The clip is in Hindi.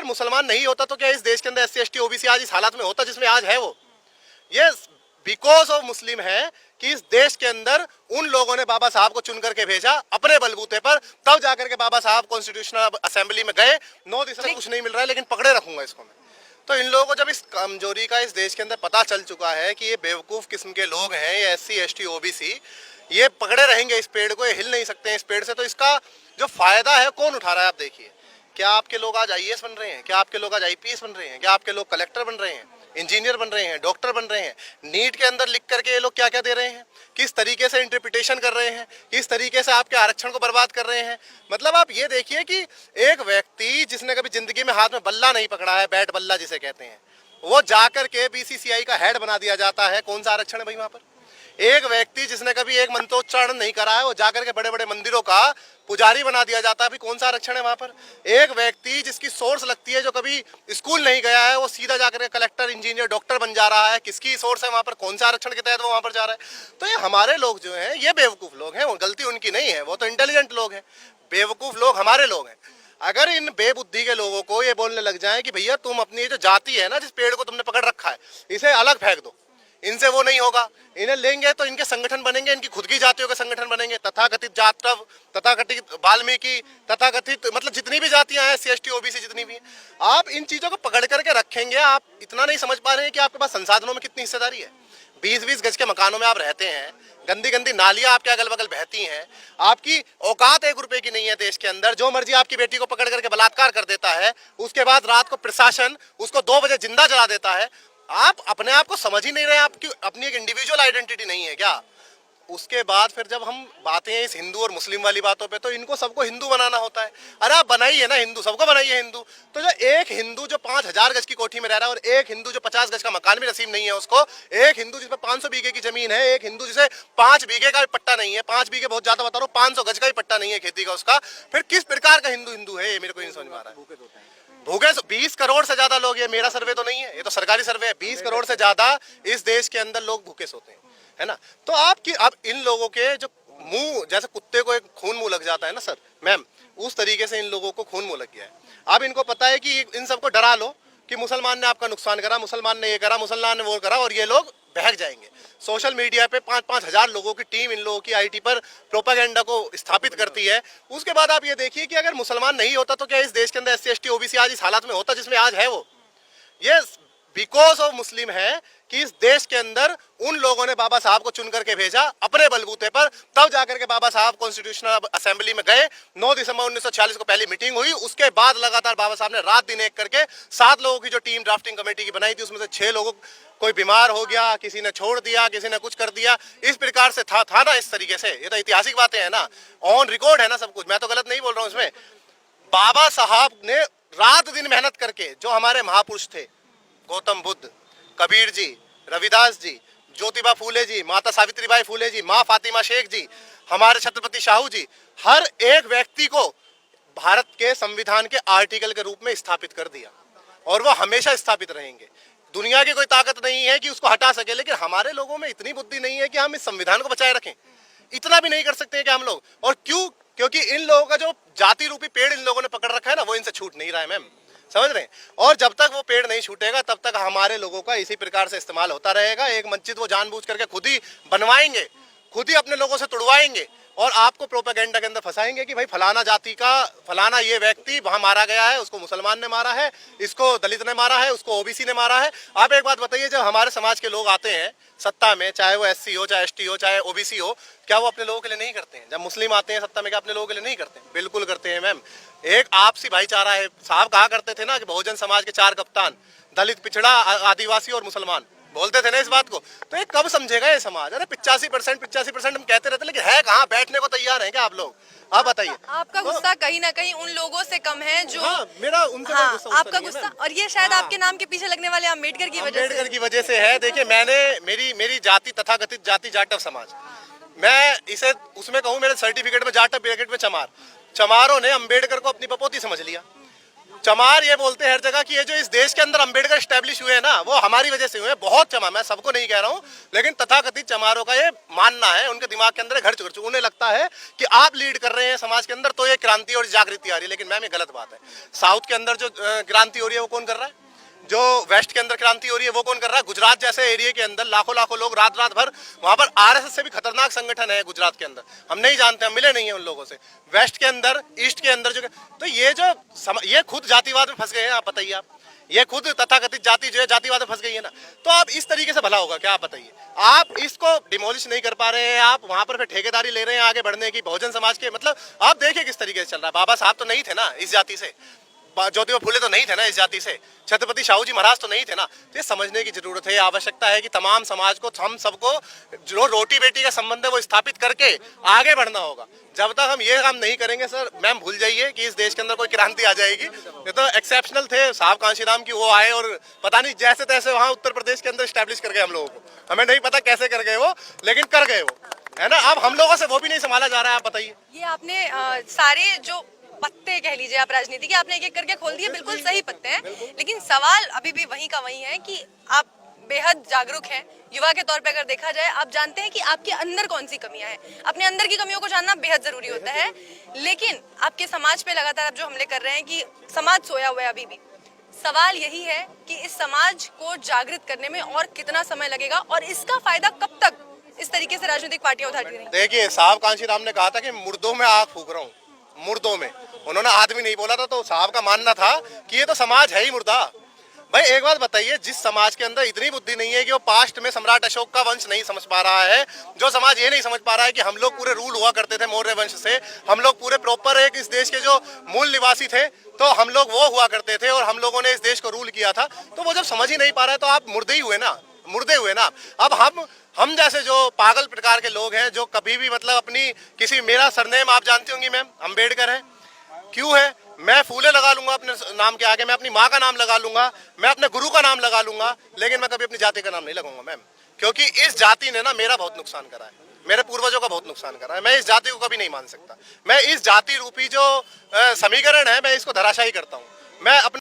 अगर मुसलमान नहीं होता तो क्या इस देश के अंदर एससी एसटी ओबीसी आज इस हालत में होता जिसमें आज है वो? ये बिकॉज ऑफ मुस्लिम है कि इस देश के अंदर उन लोगों ने बाबा साहब को चुन करके भेजा अपने बलबूते पर, तब जाकर के बाबा साहब कॉन्स्टिट्यूशनल असेंबली में गए। 9 दिसंबर कुछ नहीं मिल रहा है लेकिन पकड़े रखूंगा इसको मैं। तो इन लोगों को जब इस कमजोरी का इस देश के अंदर पता चल चुका है कि ये बेवकूफ़ किस्म के लोग हैं, ये एससी एसटी ओबीसी, ये पकड़े रहेंगे इस पेड़ को, ये हिल नहीं सकते हैं इस पेड़ से, तो इसका जो फायदा है कौन उठा रहा है आप देखिए। क्या आपके लोग आज आईएएस बन रहे हैं? क्या आपके लोग आज आईपीएस बन रहे हैं? क्या आपके लोग कलेक्टर बन रहे हैं, इंजीनियर बन रहे हैं, डॉक्टर बन रहे हैं? नीट के अंदर लिख करके ये लोग क्या क्या दे रहे हैं, किस तरीके से इंटरप्रिटेशन कर रहे हैं, किस तरीके से आपके आरक्षण को बर्बाद कर रहे हैं। मतलब आप ये देखिए कि एक व्यक्ति जिसने कभी जिंदगी में हाथ में बल्ला नहीं पकड़ा है, बैट बल्ला जिसे कहते हैं, वो जाकर के बीसीसीआई का हेड बना दिया जाता है। कौन सा आरक्षण है भाई वहां पर? एक व्यक्ति जिसने कभी एक मंत्रोच्चारण नहीं करा है, वो जाकर के बड़े बड़े मंदिरों का पुजारी बना दिया जाता है। अभी कौन सा आरक्षण है वहां पर? एक व्यक्ति जिसकी सोर्स लगती है, जो कभी स्कूल नहीं गया है, वो सीधा जाकर के कलेक्टर, इंजीनियर, डॉक्टर बन जा रहा है। किसकी सोर्स है वहां पर? कौन सा आरक्षण के तहत वो वहां पर जा रहा है? तो ये हमारे लोग जो हैं ये बेवकूफ लोग हैं, वो गलती उनकी नहीं है, वो तो इंटेलिजेंट लोग हैं। बेवकूफ लोग हमारे लोग हैं। अगर इन बेबुद्धि के लोगों को ये बोलने लग जाए कि भैया तुम अपनी जो जाति है ना, जिस पेड़ को तुमने पकड़ रखा है, इसे अलग फेंक दो, इनसे वो नहीं होगा, इन्हें लेंगे तो इनके संगठन बनेंगे, इनकी खुद की जातियों के संगठन बनेंगे, तथाकथित जाटव, तथाकथित वाल्मीकि, तथाकथित मतलब जितनी भी जातियां हैं, एससी एसटी ओबीसी जितनी भी हैं, आप इन चीजों को पकड़ करके रखेंगे। आप इतना नहीं समझ पा रहे हैं कि आपके पास संसाधनों में कितनी हिस्सेदारी है। 20-20 गज के मकानों में आप रहते हैं, गंदी गंदी नालियां आपके अगल बगल बहती हैं, आपकी औकात 1 रुपए की नहीं है देश के अंदर। जो मर्जी आपकी बेटी को पकड़ करके बलात्कार कर देता है, उसके बाद रात को प्रशासन उसको 2 बजे जिंदा जला देता है। आप अपने आप को समझ ही नहीं रहे, आपकी अपनी एक इंडिविजुअल आइडेंटिटी नहीं है क्या? उसके बाद फिर जब हम बातें हैं इस हिंदू और मुस्लिम वाली बातों पे, तो इनको सबको हिंदू बनाना होता है। अरे आप बनाइए ना हिंदू, सबको बनाइए हिंदू। तो जो एक हिंदू जो 5000 गज की कोठी में रह रहा है, और एक हिंदू जो 50 गज का मकान भी नसीब नहीं है उसको, एक हिंदू जिसमें 500 बीघे की जमीन है, एक हिंदू जिसे 5 बीघे का भी पट्टा नहीं है, 5 बीघे बहुत ज्यादा बता रहा हूँ, 500 गज का भी पट्टा नहीं है खेती का उसका, फिर किस प्रकार का हिंदू हिंदू है? ये मेरे को नहीं समझ में आ रहा है। भूखे 20 करोड़ से ज्यादा लोग, ये मेरा सर्वे तो नहीं है, ये तो सरकारी सर्वे है, 20 करोड़ से ज्यादा इस देश के अंदर लोग भूखे सोते हैं, है ना? तो आप इन लोगों के जो मुंह, जैसे कुत्ते को एक खून मुंह लग जाता है ना सर मैम, उस तरीके से इन लोगों को खून मुंह लग गया है। अब इनको पता है कि इन सबको डरा लो कि मुसलमान ने आपका नुकसान करा, मुसलमान ने ये करा, मुसलमान ने वो करा, और ये लोग बहक जाएंगे। सोशल मीडिया पे 5-5 हजार लोगों की टीम इन लोगों की आईटी पर प्रोपागेंडा को स्थापित करती है। उसके बाद आप ये देखिए कि अगर मुसलमान नहीं होता तो क्या इस देश के अंदर एससी एसटी ओबीसी आज इस हालत में होता जिसमें आज है वो? ये बिकॉज ऑफ मुस्लिम है कि इस देश के अंदर उन लोगों ने बाबा साहब को चुन करके भेजा अपने बलबूते पर, तब जाकर के बाबा साहब कॉन्स्टिट्यूशनल असेंबली में गए। 9 दिसंबर 1946 को पहली मीटिंग हुई। उसके बाद लगातार बाबा साहब ने रात दिन एक करके 7 लोगों की जो टीम ड्राफ्टिंग कमेटी की बनाई थी, उसमें से 6 लोगों, कोई बीमार हो गया, किसी ने छोड़ दिया, किसी ने कुछ कर दिया, इस प्रकार से था ना, इस तरीके से। ये तो ऐतिहासिक बातें हैं ना, ऑन रिकॉर्ड है ना सब कुछ, मैं तो गलत नहीं बोल रहा हूँ इसमें। बाबा साहब ने रात दिन मेहनत करके, जो हमारे महापुरुष थे, गौतम बुद्ध, कबीर जी, रविदास जी, ज्योतिबा फूले जी, माता सावित्रीबाई फूले जी, माँ फातिमा शेख जी, हमारे छत्रपति शाहू जी, हर एक व्यक्ति को भारत के संविधान के आर्टिकल के रूप में स्थापित कर दिया, और वो हमेशा स्थापित रहेंगे। दुनिया की कोई ताकत नहीं है कि उसको हटा सके, लेकिन हमारे लोगों में इतनी बुद्धि नहीं है कि हम इस संविधान को बचाए रखें। इतना भी नहीं कर सकते हैं कि हम लोग, और क्यों? क्योंकि इन लोगों का जो जाति रूपी पेड़ इन लोगों ने पकड़ रखा है ना, वो इनसे छूट नहीं रहा है मैम, समझ रहे हैं? और जब तक वो पेड़ नहीं छूटेगा तब तक हमारे लोगों का इसी प्रकार से इस्तेमाल होता रहेगा। एक मस्जिद वो जानबूझ करके खुद ही बनवाएंगे, खुद ही अपने लोगों से तुड़वाएंगे, और आपको प्रोपेगेंडा के अंदर फंसाएंगे कि भाई फलाना जाति का फलाना ये व्यक्ति वहां मारा गया है, उसको मुसलमान ने मारा है, इसको दलित ने मारा है, उसको ओबीसी ने मारा है। आप एक बात बताइए, जब हमारे समाज के लोग आते हैं सत्ता में, चाहे वो एससी हो, चाहे एसटी हो, चाहे ओबीसी हो, क्या वो अपने लोगों के लिए नहीं करते हैं? जब मुस्लिम आते हैं सत्ता में, क्या अपने लोगों के लिए नहीं करते हैं? बिल्कुल करते हैं मैम। एक आपसी भाईचारा है। साहब कहा करते थे ना कि बहुजन समाज के 4 कप्तान, दलित, पिछड़ा, आदिवासी और मुसलमान, बोलते थे ना इस बात को। तो ये कब समझेगा ये समाज? अरे 85% हम कहते रहते, लेकिन है कहाँ? बैठने को तैयार हैं क्या आप लोग? आप बताइए। आपका गुस्सा कहीं ना कहीं उन लोगों से कम है जो मेरा उनसे गुस्सा आपका गुस्सा, और ये शायद आपके नाम के पीछे लगने वाले अम्बेडकर की वजह से है। देखिए, मैंने मेरी जाति तथाकथित जाति जाटव समाज, मैं इसे उसमें कहूँ, मेरे सर्टिफिकेट में जाटव ब्रैकेट में चमार, चमारों ने अम्बेडकर को अपनी पपोती समझ लिया। चमार ये बोलते हैं हर जगह कि ये जो इस देश के अंदर अंबेडकर स्टैब्लिश हुए हैं ना, वो हमारी वजह से हुए हैं। बहुत क्षमा, मैं सबको नहीं कह रहा हूँ, लेकिन तथाकथित चमारों का ये मानना है, उनके दिमाग के अंदर घर चुर चुर उन्हें लगता है कि आप लीड कर रहे हैं समाज के अंदर तो ये क्रांति और जागृति आ रही है। लेकिन मैम ये गलत बात है। साउथ के अंदर जो क्रांति हो रही है वो कौन कर रहा है? जो वेस्ट के अंदर क्रांति हो रही है वो कौन कर रहा है? गुजरात जैसे एरिया के अंदर लाखों लाखों लोग रात रात भर, वहां पर आरएसएस से भी खतरनाक संगठन है गुजरात के अंदर, हम नहीं जानते, हम मिले नहीं है उन लोगों से। वेस्ट के अंदर, ईस्ट के अंदर जो, तो ये खुद जातिवाद में फंस गए हैं। आप बताइए, आप ये खुद तथाकथित जाति जो है जातिवाद में फंस गई है ना, तो आप इस तरीके से भला होगा क्या? आप बताइए। आप इसको डिमोलिश नहीं कर पा रहे हैं, आप वहां पर फिर ठेकेदारी ले रहे हैं आगे बढ़ने की बहुजन समाज के, मतलब आप देखिए किस तरीके से चल रहा है। बाबा साहब तो नहीं थे ना इस जाति से, ज्योतिबा फुले तो नहीं थे ना इस जाति से, छत्रपति शाहू जी महाराज तो नहीं थे ना। तो ये समझने की जरूरत है, आवश्यकता है कि तमाम समाज को, हम सबको जो रोटी बेटी का संबंध है वो स्थापित करके आगे बढ़ना होगा। जब तक हम ये काम नहीं करेंगे सर, मैम भूल जाइए कि इस देश के अंदर कोई क्रांति आ जाएगी। ये तो एक्सेप्शनल थे साहब कांशीराम की, वो आए और पता नहीं जैसे तैसे वहाँ उत्तर प्रदेश के अंदर स्टैब्लिश कर गए हम लोगों को, हमें नहीं पता कैसे कर गए वो, लेकिन कर गए वो, है ना। अब हम लोगों से वो भी नहीं संभाला जा रहा है। आप बताइए। ये आपने सारे जो पत्ते कह लीजिए आप राजनीति के, आपने एक एक करके खोल दिए, बिल्कुल सही पत्ते हैं, लेकिन सवाल अभी भी वही का वही है कि आप बेहद जागरूक हैं युवा के तौर पे। अगर देखा जाए, आप जानते हैं कि आपके अंदर कौन सी कमियां हैं। अपने अंदर की कमियों को जानना बेहद जरूरी होता है, लेकिन आपके समाज पे लगातार आप जो हमले कर रहे हैं कि समाज सोया हुआ है अभी भी। सवाल यही है कि इस समाज को जागृत करने में और कितना समय लगेगा और इसका फायदा कब तक इस तरीके से राजनीतिक पार्टियां उठाती रहेंगी। देखिए, साहब कांशीराम ने कहा था कि मुर्दों में आग फूक रहा हूँ, मुर्दों में, उन्होंने आदमी नहीं बोला था। तो साहब का मानना था कि ये तो समाज है ही मुर्दा। भाई एक बात बताइए, जिस समाज के अंदर इतनी बुद्धि नहीं है कि वो पास्ट में सम्राट अशोक का वंश नहीं समझ पा रहा है, जो समाज ये नहीं समझ पा रहा है कि हम लोग पूरे रूल हुआ करते थे मौर्य वंश से, हम लोग पूरे प्रॉपर एक इस देश के जो मूल निवासी थे, तो हम लोग वो हुआ करते थे और हम लोगों ने इस देश को रूल किया था, तो वो जब समझ ही नहीं पा रहा है तो आप मुर्दे ही हुए ना, मुर्दे हुए ना। अब हम जैसे जो पागल प्रकार के लोग हैं, जो कभी भी मतलब अपनी किसी, मेरा सरनेम आप जानती होंगी मैम, अंबेडकर है, क्यों है? मैं फूले लगा लूंगा अपने नाम के आगे, मैं अपनी माँ का नाम लगा लूंगा, मैं अपने गुरु का नाम लगा लूंगा, लेकिन मैं कभी अपनी जाति का नाम नहीं लगाऊंगा मैम, क्योंकि इस जाति ने ना मेरा बहुत नुकसान करा है, मेरे पूर्वजों का बहुत नुकसान करा है। मैं इस जाति को कभी नहीं मान सकता। मैं इस जाति रूपी जो समीकरण है, मैं इसको धराशायी करता हूँ। मैं अपने